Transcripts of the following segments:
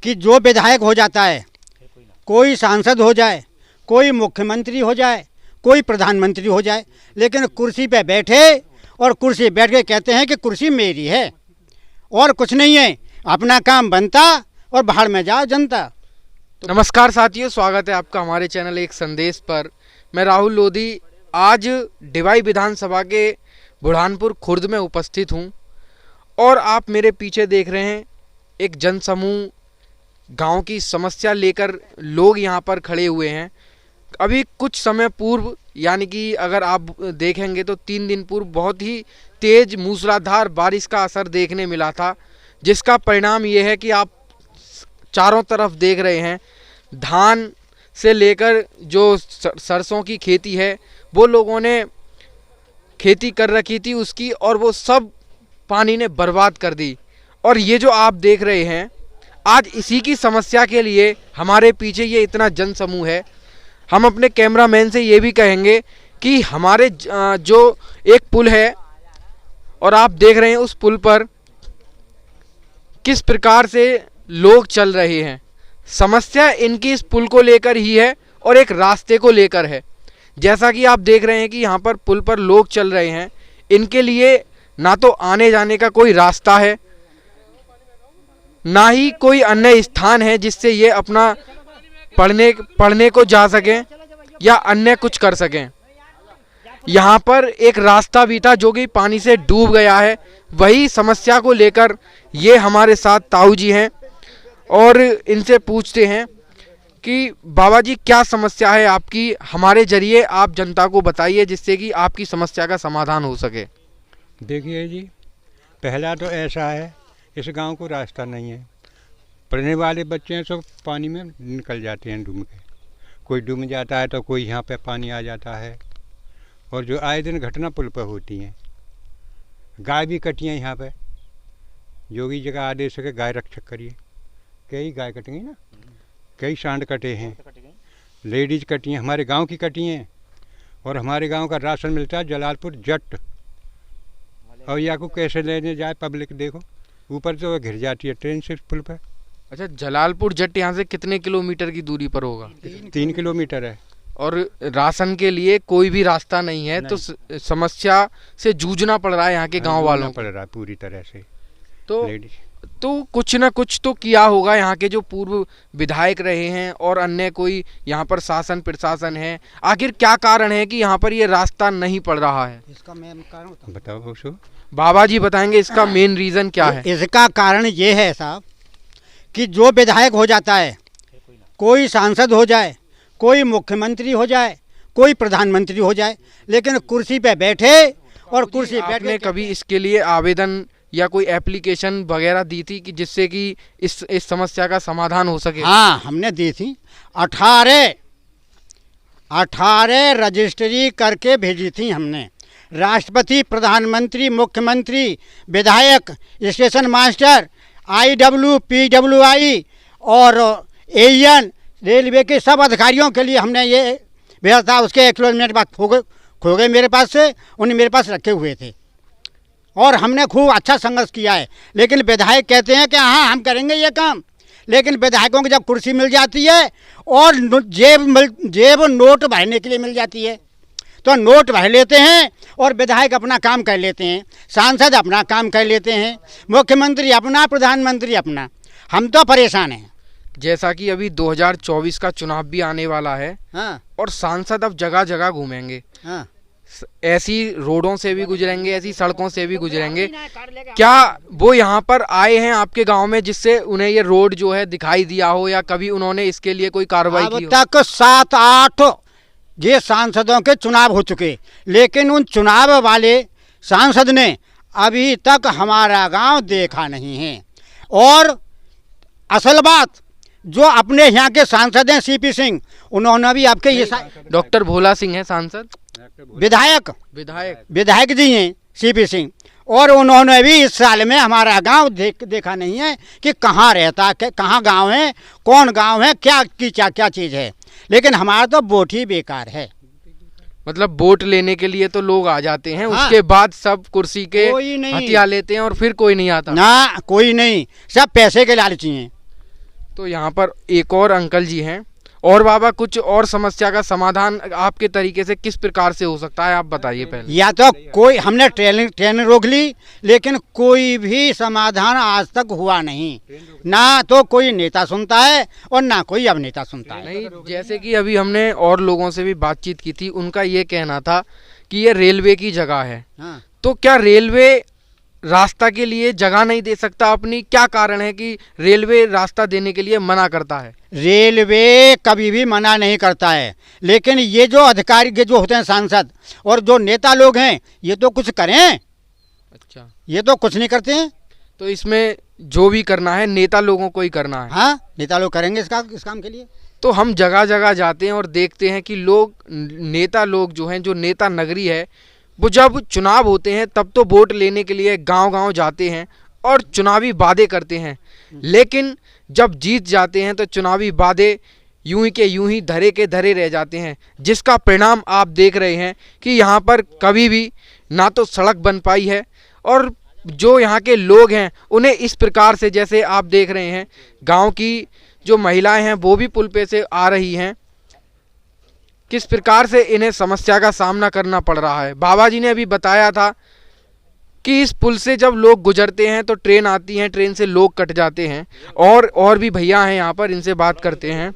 कि जो विधायक हो जाता है, कोई सांसद हो जाए, कोई मुख्यमंत्री हो जाए, कोई प्रधानमंत्री हो जाए, लेकिन कुर्सी पे बैठे और कुर्सी बैठ के कहते हैं कि कुर्सी मेरी है और कुछ नहीं है, अपना काम बनता और बाहर में जाओ जनता। नमस्कार साथियों, स्वागत है आपका हमारे चैनल एक संदेश पर। मैं राहुल लोधी आज डिवाई विधानसभा के बुरहानपुर खुर्द में उपस्थित हूं और आप मेरे पीछे देख रहे हैं एक जनसमूह गांव की समस्या लेकर लोग यहां पर खड़े हुए हैं। अभी कुछ समय पूर्व यानी कि अगर आप देखेंगे तो 3 दिन पूर्व बहुत ही तेज मूसलाधार बारिश का असर देखने मिला था, जिसका परिणाम ये है कि आप चारों तरफ देख रहे हैं धान से लेकर जो सरसों की खेती है वो लोगों ने खेती कर रखी थी उसकी, और वो सब पानी ने बर्बाद कर दी। और ये जो आप देख रहे हैं आज इसी की समस्या के लिए हमारे पीछे ये इतना जनसमूह है। हम अपने कैमरामैन से ये भी कहेंगे कि हमारे जो एक पुल है और आप देख रहे हैं उस पुल पर किस प्रकार से लोग चल रहे हैं। समस्या इनकी इस पुल को लेकर ही है और एक रास्ते को लेकर है। जैसा कि आप देख रहे हैं कि यहाँ पर पुल पर लोग चल रहे हैं, इनके लिए ना तो आने जाने का कोई रास्ता है, ना ही कोई अन्य स्थान है जिससे ये अपना पढ़ने को जा सकें या अन्य कुछ कर सकें। यहाँ पर एक रास्ता भी था जो कि पानी से डूब गया है। वही समस्या को लेकर ये हमारे साथ ताऊ जी हैं और इनसे पूछते हैं कि बाबा जी क्या समस्या है आपकी, हमारे जरिए आप जनता को बताइए जिससे कि आपकी समस्या का समाधान हो सके। देखिए जी, पहला तो ऐसा है इस गांव को रास्ता नहीं है। पढ़ने वाले बच्चे हैं सब पानी में निकल जाते हैं डूब के, कोई डूब जाता है तो कोई यहाँ पे पानी आ जाता है। और जो आए दिन घटना पुल पर होती हैं, गाय भी कटी हैं यहाँ पे, जो भी जगह आदेश है गाय रक्षक करिए, कई गाय कटी हैं ना, कई सांड कटे हैं, लेडीज कटी हैं, हमारे गांव की कटी हैं। और हमारे गांव का राशन मिलता है जलालपुर जट, और या को कैसे लेने जाए पब्लिक देखो, ऊपर तो घिर जाती है ट्रेन से पुल पर। अच्छा, जलालपुर जट यहाँ से कितने किलोमीटर की दूरी पर होगा? 3 किलोमीटर है। और राशन के लिए कोई भी रास्ता नहीं है नहीं। तो समस्या से जूझना पड़ रहा है यहाँ के गांव वालों पड़ रहा है पूरी तरह से। तो कुछ ना कुछ तो किया होगा यहाँ के जो पूर्व विधायक रहे हैं और अन्य कोई यहाँ पर शासन प्रशासन है। आखिर क्या कारण है कि यहाँ पर ये रास्ता नहीं पड़ रहा है? इसका मेन कारण बताओ सो बाबा जी बताएंगे इसका मेन रीजन क्या है? इसका कारण ये है साहब कि जो विधायक हो जाता है, कोई सांसद हो जाए, कोई मुख्यमंत्री हो जाए, कोई प्रधानमंत्री हो जाए, लेकिन कुर्सी पे बैठे और कुर्सी बैठ के कभी इसके लिए आवेदन या कोई एप्लीकेशन वगैरह दी थी कि जिससे कि इस समस्या का समाधान हो सके? हाँ, हमने दी थी। 18 रजिस्ट्री करके भेजी थी हमने। राष्ट्रपति, प्रधानमंत्री, मुख्यमंत्री, विधायक, स्टेशन मास्टर, IW, PWI और AN रेलवे के सब अधिकारियों के लिए हमने ये भेजा था। उसके 1 किलोमीटर बाद खो गए मेरे पास से, उन्हें मेरे पास रखे हुए थे और हमने खूब अच्छा संघर्ष किया है। लेकिन विधायक कहते हैं कि हाँ हम करेंगे ये काम, लेकिन विधायकों की जब कुर्सी मिल जाती है और जेब नोट भरने के लिए मिल जाती है तो नोट भर लेते हैं और विधायक अपना काम कर लेते हैं, सांसद अपना काम कर लेते हैं, मुख्यमंत्री अपना, प्रधानमंत्री अपना। हम तो परेशान हैं। जैसा कि अभी 2024 का चुनाव भी आने वाला है। हाँ। और सांसद अब जगह जगह घूमेंगे। हाँ। ऐसी रोडों से भी गुजरेंगे, ऐसी सड़कों से भी गुजरेंगे। क्या वो यहाँ पर आए हैं आपके गांव में जिससे उन्हें ये रोड जो है दिखाई दिया हो, या कभी उन्होंने इसके लिए कोई कार्रवाई की हो? अब तक 7-8 ये सांसदों के चुनाव हो चुके, लेकिन उन चुनाव वाले सांसद ने अभी तक हमारा गांव देखा नहीं है। और असल बात, जो अपने यहाँ के सांसद हैं CP सिंह, उन्होंने भी आपके ये डॉक्टर भोला सिंह है सांसद, विधायक जी हैं CP सिंह, और उन्होंने भी इस साल में हमारा गांव देखा नहीं है कि कहाँ रहता, कहाँ गांव है, कौन गांव है, क्या चीज़ है। लेकिन हमारा तो वोट ही बेकार है। मतलब वोट लेने के लिए तो लोग आ जाते हैं। हाँ। उसके बाद सब कुर्सी के हथिया लेते हैं और फिर कोई नहीं आता। ना, कोई नहीं, सब पैसे के लालची हैं। तो यहाँ पर एक और अंकल जी हैं। और बाबा, कुछ और समस्या का समाधान आपके तरीके से किस प्रकार से हो सकता है, आप बताइए पहले। या तो कोई हमने ट्रेन रोक ली, लेकिन कोई भी समाधान आज तक हुआ नहीं। ना तो कोई नेता सुनता है और ना कोई अब नेता सुनता है। नहीं, जैसे कि अभी हमने और लोगों से भी बातचीत की थी, उनका ये कहना था कि ये रेलवे की जगह है। हाँ। तो क्या रेलवे रास्ता के लिए जगह नहीं दे सकता अपनी? क्या कारण है कि रेलवे रास्ता देने के लिए मना करता है? रेलवे कभी भी मना नहीं करता है, लेकिन ये जो अधिकारी के जो होते हैं सांसद और जो नेता लोग हैं, ये तो कुछ करें। अच्छा, ये तो कुछ नहीं करते हैं। तो इसमें जो भी करना है नेता लोगों को ही करना है। हाँ, नेता लोग करेंगे इस काम के लिए। तो हम जगह जगह जाते हैं और देखते हैं कि लोग, नेता लोग जो हैं, जो नेता नगरी है, वो जब चुनाव होते हैं तब तो वोट लेने के लिए गांव-गांव जाते हैं और चुनावी वादे करते हैं, लेकिन जब जीत जाते हैं तो चुनावी वादे यूं ही के यूं ही धरे के धरे रह जाते हैं, जिसका परिणाम आप देख रहे हैं कि यहाँ पर कभी भी ना तो सड़क बन पाई है, और जो यहाँ के लोग हैं उन्हें इस प्रकार से, जैसे आप देख रहे हैं, गांव की जो महिलाएं हैं वो भी पुल पे से आ रही हैं, किस प्रकार से इन्हें समस्या का सामना करना पड़ रहा है। बाबा जी ने अभी बताया था कि इस पुल से जब लोग गुजरते हैं तो ट्रेन आती है, ट्रेन से लोग कट जाते हैं। और भी भैया हैं यहाँ पर, इनसे बात करते हैं।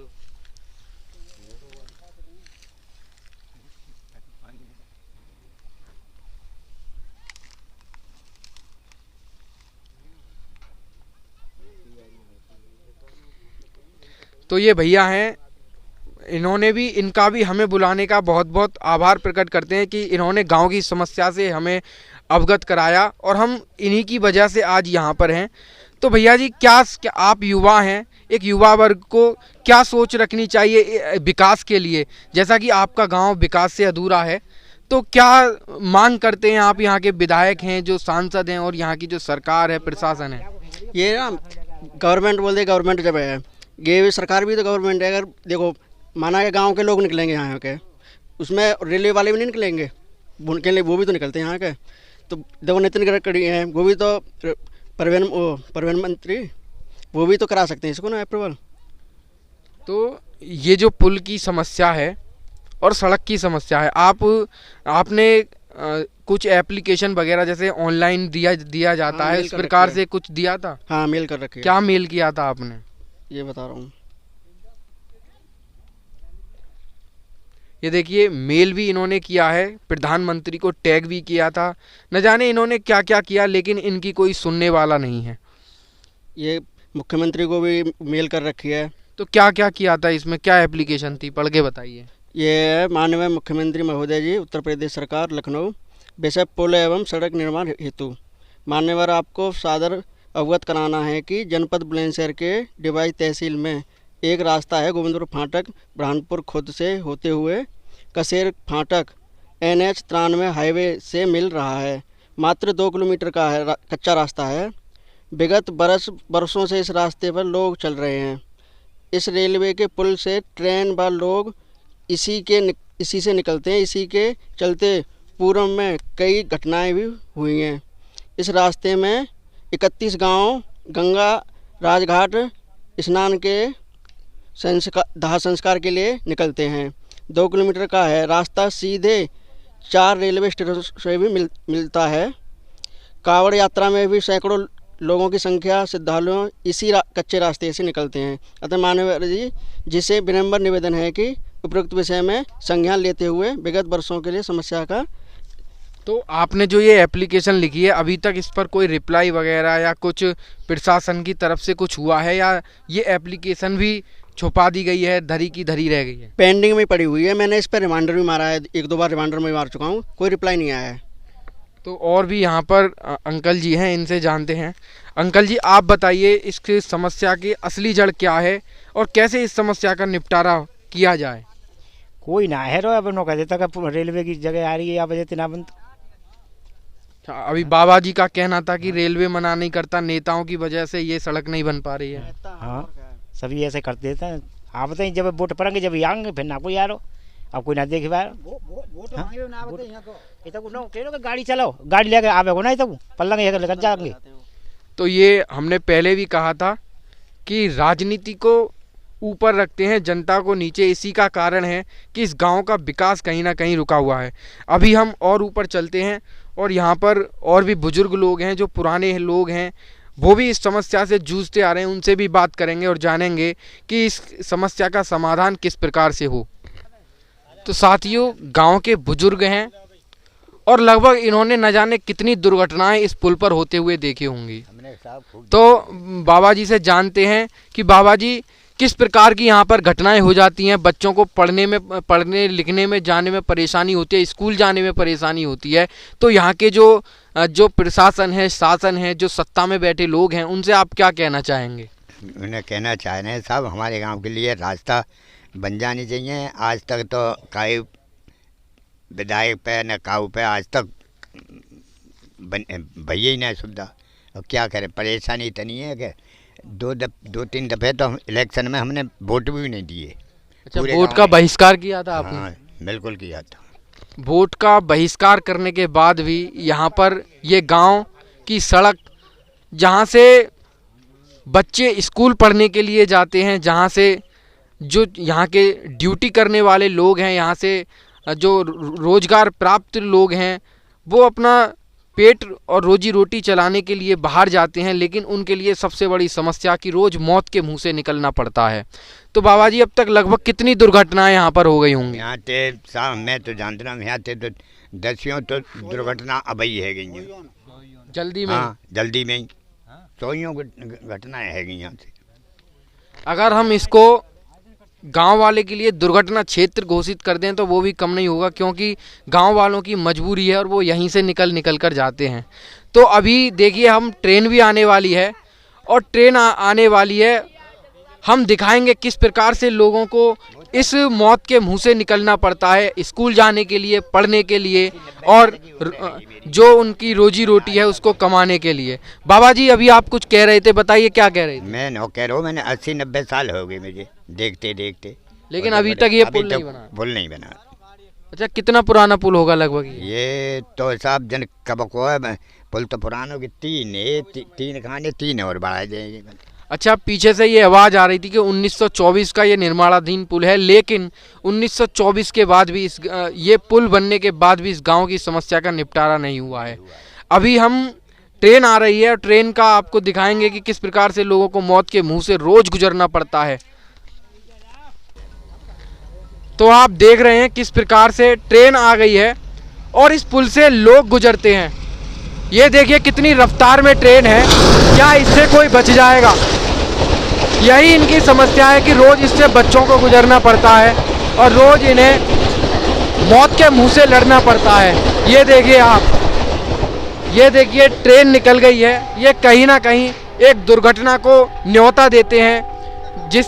तो ये भैया हैं, इन्होंने भी, इनका भी हमें बुलाने का बहुत बहुत आभार प्रकट करते हैं कि इन्होंने गांव की समस्या से हमें अवगत कराया और हम इन्हीं की वजह से आज यहाँ पर हैं। तो भैया जी, क्या आप युवा हैं, एक युवा वर्ग को क्या सोच रखनी चाहिए विकास के लिए? जैसा कि आपका गांव विकास से अधूरा है, तो क्या मांग करते हैं आप? यहाँ के विधायक हैं, जो सांसद हैं, और यहाँ की जो सरकार है, प्रशासन है। ये ना गवर्नमेंट बोलते, गवर्नमेंट जब है, ये सरकार भी तो गवर्नमेंट है। अगर देखो, माना के गांव के लोग निकलेंगे यहाँ के, उसमें रेलवे वाले भी नहीं निकलेंगे, उनके लिए वो भी तो निकलते हैं यहाँ के। तो देखो, नितिन गडकरी हैं, वो भी तो परिवहन मंत्री, वो भी तो करा सकते हैं इसको ना अप्रूवल। तो ये जो पुल की समस्या है और सड़क की समस्या है, आपने कुछ एप्लीकेशन वगैरह जैसे ऑनलाइन दिया जाता है, इस प्रकार से कुछ दिया था? हाँ, मेल कर रखे। क्या मेल किया था आपने? ये बता रहा हूँ। ये देखिए, मेल भी इन्होंने किया है, प्रधानमंत्री को टैग भी किया था, न जाने इन्होंने क्या क्या किया, लेकिन इनकी कोई सुनने वाला नहीं है। ये मुख्यमंत्री को भी मेल कर रखी है। तो क्या क्या किया था इसमें, क्या एप्लीकेशन थी, पढ़ के बताइए। ये माननीय मुख्यमंत्री महोदय जी, उत्तर प्रदेश सरकार, लखनऊ, विषय पुल एवं सड़क निर्माण हेतु मान्यवर आपको सादर अवगत कराना है कि जनपद बुलंदशहर के डिवाई तहसील में एक रास्ता है, गोविंदपुर फाटक बुरहानपुर खुर्द से होते हुए कसेर फाटक NH 93 हाईवे से मिल रहा है। मात्र 2 किलोमीटर का है, कच्चा रास्ता है। विगत बरसों से इस रास्ते पर लोग चल रहे हैं। इस रेलवे के पुल से ट्रेन व लोग इसी से निकलते हैं। इसी के चलते पूर्व में कई घटनाएं भी हुई हैं। इस रास्ते में 31 गांव गंगा राजघाट स्नान के दाह संस्कार के लिए निकलते हैं। 2 किलोमीटर का है रास्ता, सीधे 4 रेलवे स्टेशन से भी मिलता है। कावड़ यात्रा में भी सैकड़ों लोगों की संख्या श्रद्धालुओं इसी कच्चे रास्ते से निकलते हैं। अतः माननीय जी, जिसे विनम्र निवेदन है कि उपरोक्त विषय में संज्ञान लेते हुए विगत वर्षों के लिए समस्या का। तो आपने जो ये एप्लीकेशन लिखी है, अभी तक इस पर कोई रिप्लाई वगैरह या कुछ प्रशासन की तरफ से कुछ हुआ है, या ये एप्लीकेशन भी छुपा दी गई है, धरी की धरी रह गई है? पेंडिंग में पड़ी हुई है। मैंने इस पर रिमाइंडर भी मारा है, 1-2 बार रिमाइंडर में मार चुका हूँ, कोई रिप्लाई नहीं आया है। तो और भी यहाँ पर अंकल जी हैं, इनसे जानते हैं। अंकल जी, आप बताइए इस समस्या की असली जड़ क्या है और कैसे इस समस्या का निपटारा किया जाए? कोई ना है, अब नो कह देता कि रेलवे की जगह आ रही है, या वजह तिना बंद। अभी बाबा जी का कहना था कि रेलवे मना नहीं करता, नेताओं की वजह से ये सड़क नहीं बन पा रही है। हाँ, सभी ऐसे कर देते हैं। आप बताइए, जब वोट पड़ेंगे जब आएंगे, फिर ना कोई यारो, अब कोई ना देखे बार गाड़ी चलाओ, गाड़ी लेके आवे ना, तब पल्ला लेकर जाएंगे। तो ये हमने पहले भी कहा था कि राजनीति को ऊपर रखते हैं, जनता को नीचे। इसी का कारण है कि इस गांव का विकास कहीं ना कहीं रुका हुआ है। अभी हम और ऊपर चलते हैं और यहाँ पर और भी बुजुर्ग लोग हैं, जो पुराने लोग हैं, वो भी इस समस्या से जूझते आ रहे हैं। उनसे भी बात करेंगे और जानेंगे कि इस समस्या का समाधान किस प्रकार से हो। तो साथियों, गांव के बुजुर्ग हैं और लगभग इन्होंने न जाने कितनी दुर्घटनाएं इस पुल पर होते हुए देखी होंगी। तो बाबा जी से जानते हैं कि बाबा जी किस प्रकार की यहाँ पर घटनाएं हो जाती हैं। बच्चों को पढ़ने लिखने में जाने में परेशानी होती है, स्कूल जाने में परेशानी होती है। तो यहाँ के जो प्रशासन है, शासन है, जो सत्ता में बैठे लोग हैं, उनसे आप क्या कहना चाहेंगे? उन्हें कहना चाह रहे हैं साहब, हमारे गांव के लिए रास्ता बन जानी चाहिए। आज तक तो काई विधायक पे न काऊ पे आज तक भैया ही नहीं सुविधा। और क्या करें, परेशानी इतनी है कि दो तीन दफ़े तो इलेक्शन में हमने वोट भी नहीं दिए। अच्छा, वोट का बहिष्कार किया था आपने? हाँ, बिल्कुल किया था। वोट का बहिष्कार करने के बाद भी यहाँ पर ये गांव की सड़क, जहाँ से बच्चे स्कूल पढ़ने के लिए जाते हैं, जहाँ से जो यहाँ के ड्यूटी करने वाले लोग हैं, यहाँ से जो रोजगार प्राप्त लोग हैं, वो अपना पेट और रोजी रोटी चलाने के लिए बाहर जाते हैं, लेकिन उनके लिए सबसे बड़ी समस्या कि रोज़ मौत के मुंह से निकलना पड़ता है। तो बाबा जी, अब तक लगभग कितनी दुर्घटनाएं यहाँ पर हो गई होंगी? यहाँ ते साहब मैं तो जानता हूँ, यहाँ ते तो दसियों तो दुर्घटना अब ही है गई हैं। जल्दी में? हाँ, जल्दी में ही सौयों घटनाएं है गई यहाँ से। अगर हम इसको गांव वाले के लिए दुर्घटना क्षेत्र घोषित कर दें तो वो भी कम नहीं होगा, क्योंकि गांव वालों की मजबूरी है और वो यहीं से निकल कर जाते हैं। तो अभी देखिए, हम ट्रेन भी आने वाली है और ट्रेन आने वाली है। हम दिखाएंगे किस प्रकार से लोगों को इस मौत के मुंह से निकलना पड़ता है स्कूल जाने के लिए, पढ़ने के लिए, और जो उनकी रोजी रोटी है उसको कमाने के लिए। बाबा जी, अभी आप कुछ कह रहे थे, बताइए क्या कह रहे थे? मैं न कह रहा हूँ, मैंने 80-90 साल हो गए मुझे देखते देखते, लेकिन अभी तक ये पुल नहीं बना? पुल नहीं बना। अच्छा, कितना पुराना पुल होगा लगभग ये तो साहब जन कब को है, पुल तो पुरानों की तीन खाने, तीन और बढ़ा देंगे। अच्छा, पीछे से ये आवाज़ आ रही थी कि 1924 का ये निर्माणाधीन पुल है, लेकिन 1924 के बाद भी ये पुल बनने के बाद भी इस गांव की समस्या का निपटारा नहीं हुआ है। अभी हम ट्रेन आ रही है और ट्रेन का आपको दिखाएंगे कि किस प्रकार से लोगों को मौत के मुंह से रोज गुजरना पड़ता है। तो आप देख रहे हैं किस प्रकार से ट्रेन आ गई है और इस पुल से लोग गुजरते हैं। ये देखिए कितनी रफ्तार में ट्रेन है, क्या इससे कोई बच जाएगा? यही इनकी समस्या है कि रोज इससे बच्चों को गुजरना पड़ता है और रोज इन्हें मौत के मुंह से लड़ना पड़ता है। ये देखिए आप, ये देखिए ट्रेन निकल गई है। ये कहीं ना कहीं एक दुर्घटना को न्योता देते हैं। जिस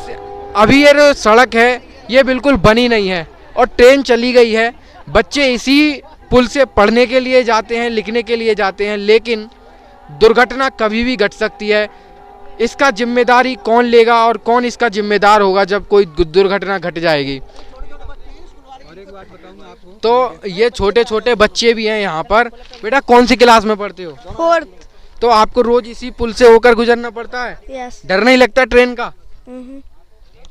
अभी ये जो सड़क है ये बिल्कुल बनी नहीं है और ट्रेन चली गई है। बच्चे इसी पुल से पढ़ने के लिए जाते हैं, लिखने के लिए जाते हैं, लेकिन दुर्घटना कभी भी घट सकती है। इसका जिम्मेदारी कौन लेगा और कौन इसका जिम्मेदार होगा जब कोई दुर्घटना घट जाएगी? तो ये छोटे छोटे बच्चे भी हैं यहाँ पर। बेटा, कौन सी क्लास में पढ़ते हो? 4th। तो आपको रोज इसी पुल से होकर गुजरना पड़ता है? यस। डर नहीं लगता ट्रेन का?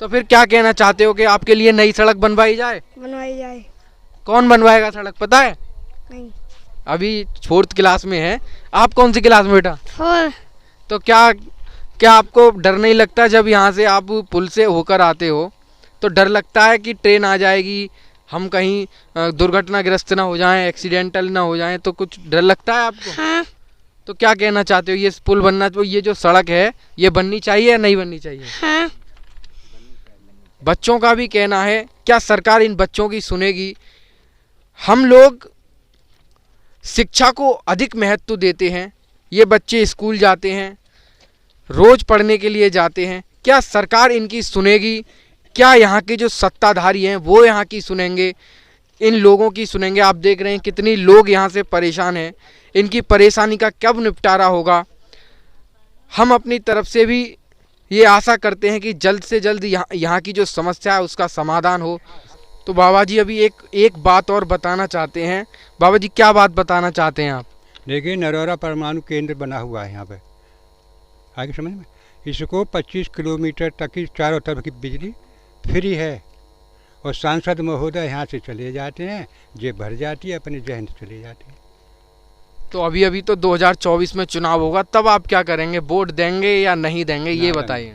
तो फिर क्या कहना चाहते हो कि आपके लिए नई सड़क बनवाई जाए? बनवाई जाए। कौन बनवाएगा सड़क, पता है? नहीं। अभी 4th क्लास में है। आप कौन सी क्लास में बेटा? 4। तो क्या आपको डर नहीं लगता जब यहाँ से आप पुल से होकर आते हो तो डर लगता है कि ट्रेन आ जाएगी, हम कहीं दुर्घटनाग्रस्त ना हो जाएं, एक्सीडेंटल ना हो जाएं, तो कुछ डर लगता है आपको? हाँ। तो क्या कहना चाहते हो, ये पुल बनना, तो ये जो सड़क है ये बननी चाहिए या नहीं बननी चाहिए? हाँ। बच्चों का भी कहना है, क्या सरकार इन बच्चों की सुनेगी? हम लोग शिक्षा को अधिक महत्व देते हैं, ये बच्चे स्कूल जाते हैं, रोज पढ़ने के लिए जाते हैं, क्या सरकार इनकी सुनेगी? क्या यहाँ के जो सत्ताधारी हैं वो यहाँ की सुनेंगे, इन लोगों की सुनेंगे? आप देख रहे हैं कितनी लोग यहाँ से परेशान हैं, इनकी परेशानी का कब निपटारा होगा? हम अपनी तरफ से भी ये आशा करते हैं कि जल्द से जल्द यहाँ की जो समस्या है उसका समाधान हो। तो बाबा जी अभी एक बात और बताना चाहते हैं। बाबा जी, क्या बात बताना चाहते हैं आप? देखिए, नरोरा परमाणु केंद्र बना हुआ है यहाँ पे, आगे समझ में। इसको 25 किलोमीटर तक की चारों तरफ की बिजली फ्री है और सांसद महोदय यहाँ से चले जाते हैं, जेब भर जाती है, अपने जहन से चले जाते हैं। तो अभी तो 2024 में चुनाव होगा, तब आप क्या करेंगे? वोट देंगे या नहीं देंगे, ये बताइए।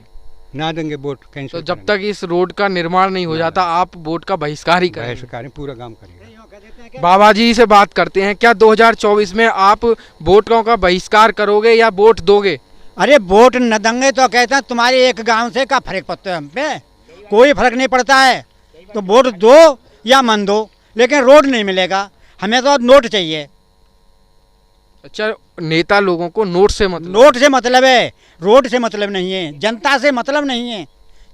ना देंगे वोट, कैंसिल। तो जब तक इस रोड का निर्माण नहीं हो जाता आप वोट का बहिष्कार ही करेंगे? बहिष्कार पूरा काम करेंगे। बाबा जी से बात करते हैं, क्या 2024 में आप वोटों का बहिष्कार करोगे या वोट दोगे? अरे वोट न देंगे तो कहते हैं तुम्हारे एक गांव से क्या फर्क पड़ता है, हम पे कोई फर्क नहीं पड़ता है। तो वोट दो या मन दो, लेकिन रोड नहीं मिलेगा, हमें तो नोट चाहिए। अच्छा, नेता लोगों को नोट से मतलब? नोट से मतलब है, रोड से मतलब नहीं है, जनता से मतलब नहीं है,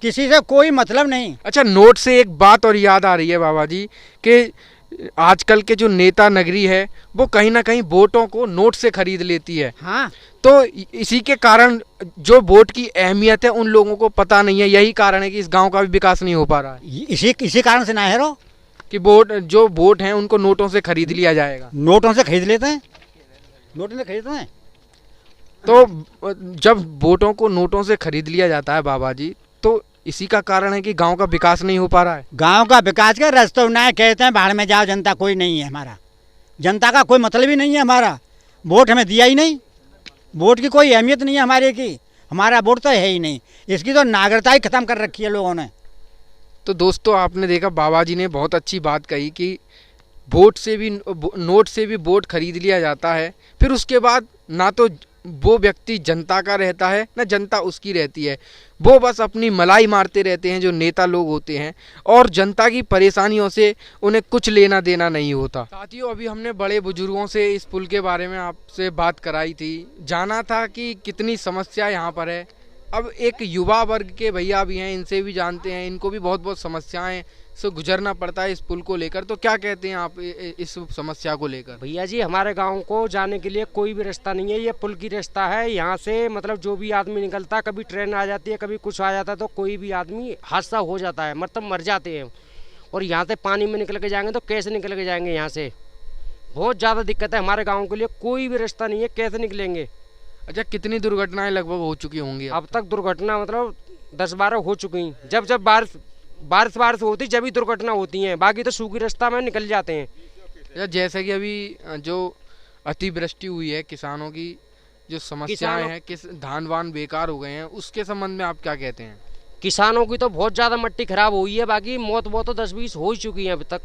किसी से कोई मतलब नहीं। अच्छा, नोट से एक बात और याद आ रही है बाबा जी कि आजकल के जो नेता नगरी है वो कहीं ना कहीं वोटों को नोट से खरीद लेती है। हाँ, तो इसी के कारण जो वोट की अहमियत है उन लोगों को पता नहीं है। यही कारण है कि इस गांव का भी विकास नहीं हो पा रहा है। इसी कारण से ना है रो कि जो वोट हैं उनको नोटों से खरीद लिया जाएगा। नोटों से खरीद लेते हैं, नोटों से खरीदते हैं। तो जब वोटों को नोटों से खरीद लिया जाता है बाबा जी, तो इसी का कारण है कि गांव का विकास नहीं हो पा रहा है। गांव का विकास का रास्ता ना कहते हैं बाहर में जाओ, जनता कोई नहीं है हमारा, जनता का कोई मतलब ही नहीं है हमारा। वोट हमें दिया ही नहीं, वोट की कोई अहमियत नहीं है हमारे की, हमारा वोट तो है ही नहीं। इसकी तो नागरिकता ही खत्म कर रखी है लोगों ने। तो दोस्तों, आपने देखा बाबा जी ने बहुत अच्छी बात कही कि वोट से भी, नोट से भी वोट खरीद लिया जाता है। फिर उसके बाद ना तो वो व्यक्ति जनता का रहता है ना जनता उसकी रहती है। वो बस अपनी मलाई मारते रहते हैं जो नेता लोग होते हैं, और जनता की परेशानियों से उन्हें कुछ लेना देना नहीं होता। साथियों, अभी हमने बड़े बुजुर्गों से इस पुल के बारे में आपसे बात कराई थी, जाना था कि कितनी समस्या यहाँ पर है। अब एक युवा वर्ग के भैया भी हैं, इनसे भी जानते हैं, इनको भी बहुत समस्याएं से गुजरना पड़ता है इस पुल को लेकर। तो क्या कहते हैं आप इस समस्या को लेकर? भैया जी, हमारे गांव को जाने के लिए कोई भी रास्ता नहीं है, ये पुल की रास्ता है। यहाँ से मतलब जो भी आदमी निकलता, कभी ट्रेन आ जाती है, कभी कुछ आ जाता है, तो कोई भी आदमी हादसा हो जाता है, मतलब मर जाते हैं। और यहाँ से पानी में निकल के जाएंगे तो कैसे निकल के जाएंगे? यहाँ से बहुत ज़्यादा दिक्कत है हमारे गाँव के लिए, कोई भी रास्ता नहीं है, कैसे निकलेंगे? अच्छा, कितनी दुर्घटनाएं लगभग हो चुकी होंगी अब तक? दुर्घटना मतलब 10-12 हो चुकी। जब बारिश होती जब भी दुर्घटना होती हैं, बाकी तो सूखी रास्ता में निकल जाते हैं। जैसे कि अभी जो अतिवृष्टि हुई है, किसानों की जो समस्याएं हैं, किस धान वान बेकार हो गए हैं, उसके संबंध में आप क्या कहते हैं? किसानों की तो बहुत ज़्यादा मिट्टी खराब हुई है, बाकी मौत तो 10-20 हो ही चुकी हैं अभी तक।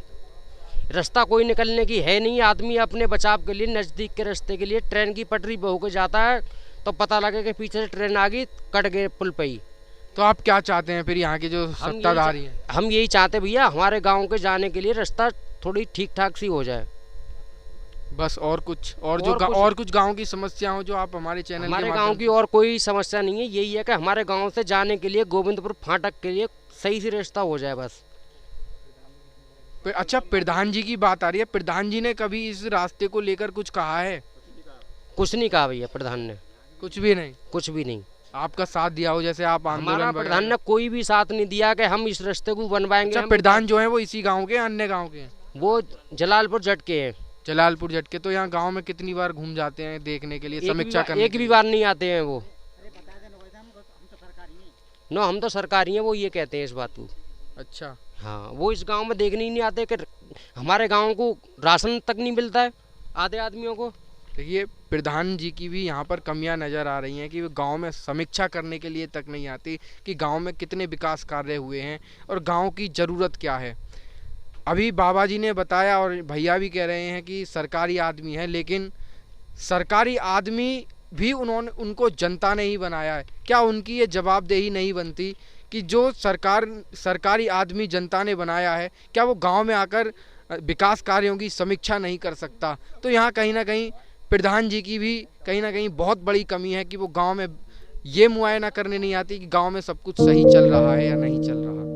रास्ता कोई निकलने की है नहीं। आदमी अपने बचाव के लिए नज़दीक के रास्ते के लिए ट्रेन की पटरी पे होकर जाता है, तो पता लगे कि पीछे से ट्रेन आ गई, कट गए पुल पे ही। तो आप क्या चाहते हैं फिर यहाँ के जो सत्ताधारी हैं? हम यही चाहते भैया, हमारे गांव के जाने के लिए रास्ता थोड़ी ठीक ठाक सी हो जाए बस। और कुछ गांव की समस्या हो जो आप हमारे चैनल के हमारे गांव की और कोई समस्या नहीं है। यही है कि हमारे गांव से जाने के लिए गोविंदपुर फाटक के लिए सही से रास्ता हो जाए बस। अच्छा, प्रधान जी की बात आ रही है, प्रधान जी ने कभी इस रास्ते को लेकर कुछ कहा है? कुछ नहीं कहा भैया प्रधान ने, कुछ भी नहीं। कुछ भी नहीं। आपका साथ दिया हो जैसे आप आंदोलन? हमारा प्रधान ने कोई भी साथ नहीं दिया कि हम इस रास्ते को बनवाएंगे। अच्छा, प्रधान जो है वो इसी गांव के, अन्य गांव के? वो जलालपुर जट के हैं। जलालपुर जट के। तो यहाँ गांव में कितनी बार घूम जाते हैं देखने के लिए, समीक्षा करने? एक भी बार नहीं आते हैं वो। नो, हम तो सरकारी हैं, वो ये कहते हैं इस बात को। अच्छा, हाँ, वो इस गांव में देखने ही नहीं आते कि हमारे गांव को राशन तक नहीं मिलता है आधे आदमियों को। देखिए, प्रधान जी की भी यहाँ पर कमियां नज़र आ रही हैं कि वो गांव में समीक्षा करने के लिए तक नहीं आती कि गांव में कितने विकास कार्य हुए हैं और गांव की ज़रूरत क्या है। अभी बाबा जी ने बताया और भैया भी कह रहे हैं कि सरकारी आदमी है, लेकिन सरकारी आदमी भी उनको जनता ने ही बनाया है। क्या उनकी ये जवाबदेही नहीं बनती कि जो सरकारी आदमी जनता ने बनाया है, क्या वो गांव में आकर विकास कार्यों की समीक्षा नहीं कर सकता? तो यहाँ कहीं ना कहीं प्रधान जी की भी कहीं ना कहीं बहुत बड़ी कमी है कि वो गांव में ये मुआयना करने नहीं आती कि गांव में सब कुछ सही चल रहा है या नहीं चल रहा।